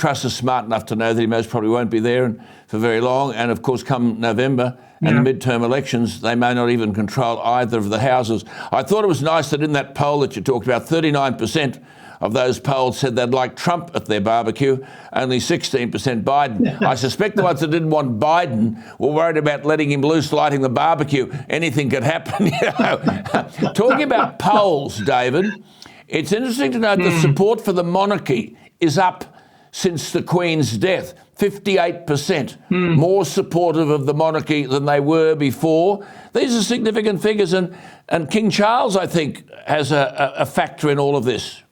Truss is smart enough to know that he most probably won't be there for very long. And of course, come November and the midterm elections, they may not even control either of the houses. I thought it was nice that in that poll that you talked about, 39% of those polled said they'd like Trump at their barbecue, only 16% Biden. I suspect the ones that didn't want Biden were worried about letting him loose, lighting the barbecue. Anything could happen. Talking about polls, David, it's interesting to note that support for the monarchy is up since the Queen's death. 58% more supportive of the monarchy than they were before. These are significant figures, and King Charles, I think, has a factor in all of this.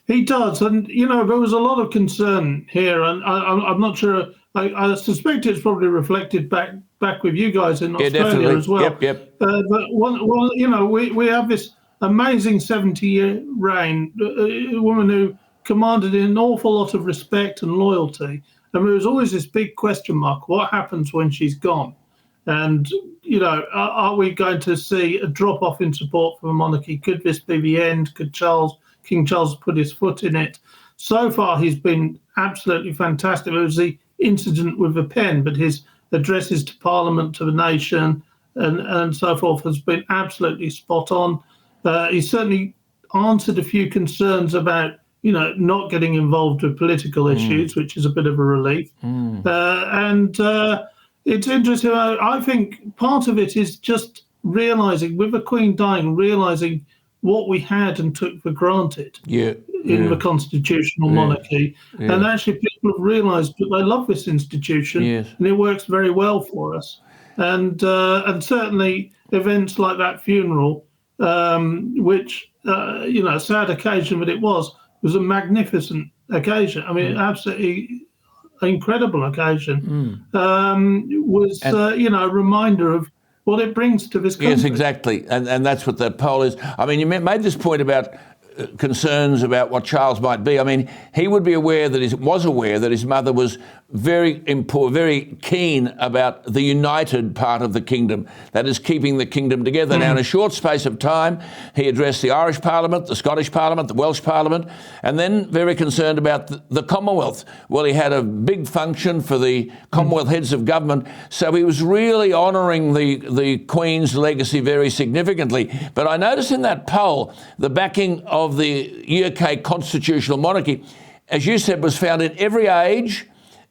He does, and there was a lot of concern here, and I'm not sure. I suspect it's probably reflected back with you guys in Australia as well. Yep. But we have this amazing 70-year reign, a woman who commanded an awful lot of respect and loyalty, and there was always this big question mark: what happens when she's gone? And are we going to see a drop off in support for the monarchy? Could this be the end? Could King Charles put his foot in it? So far, he's been absolutely fantastic. There was the incident with the pen, but his addresses to Parliament, to the nation, and so forth has been absolutely spot on. He certainly answered a few concerns about, not getting involved with political issues, which is a bit of a relief. And it's interesting. I think part of it is just realising, with the Queen dying, realising what we had and took for granted in the constitutional monarchy. And actually people have realised that they love this institution and it works very well for us. And certainly events like that funeral, which, a sad occasion, but it was a magnificent occasion. I mean, absolutely incredible occasion. Was, a reminder of what it brings to this country. Yes, exactly. And that's what that poll is. I mean, you made this point about concerns about what Charles might be. I mean, he would be aware that his mother was very keen about the united part of the kingdom, that is, keeping the kingdom together. Now, in a short space of time, he addressed the Irish Parliament, the Scottish Parliament, the Welsh Parliament, and then very concerned about the Commonwealth. Well, he had a big function for the Commonwealth heads of government, so he was really honouring the Queen's legacy very significantly. But I noticed in that poll, the backing of the UK constitutional monarchy, as you said, was found in every age,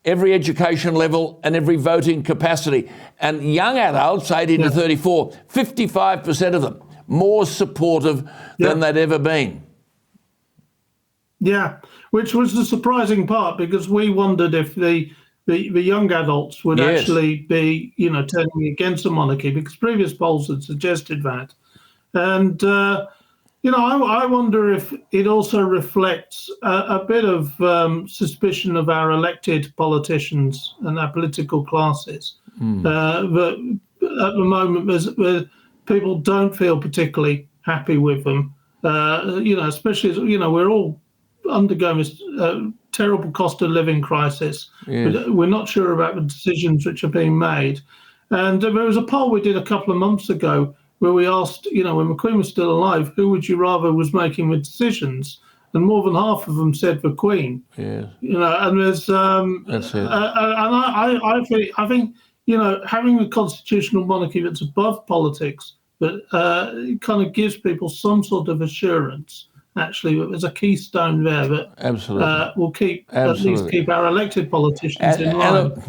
every education level and every voting capacity. And young adults, 18 to 34, 55% of them, more supportive than they'd ever been. Yeah, which was the surprising part, because we wondered if the young adults would actually be, turning against the monarchy, because previous polls had suggested that. And, I wonder if it also reflects a bit of suspicion of our elected politicians and our political classes. That at the moment, people don't feel particularly happy with them. Especially as, we're all undergoing this terrible cost of living crisis. We're not sure about the decisions which are being made. And there was a poll we did a couple of months ago where we asked, when the Queen was still alive, who would you rather was making the decisions? And more than half of them said the Queen. And there's that's it. And I think having a constitutional monarchy that's above politics, but it kind of gives people some sort of assurance, actually, that there's a keystone there that will keep at least keep our elected politicians in line.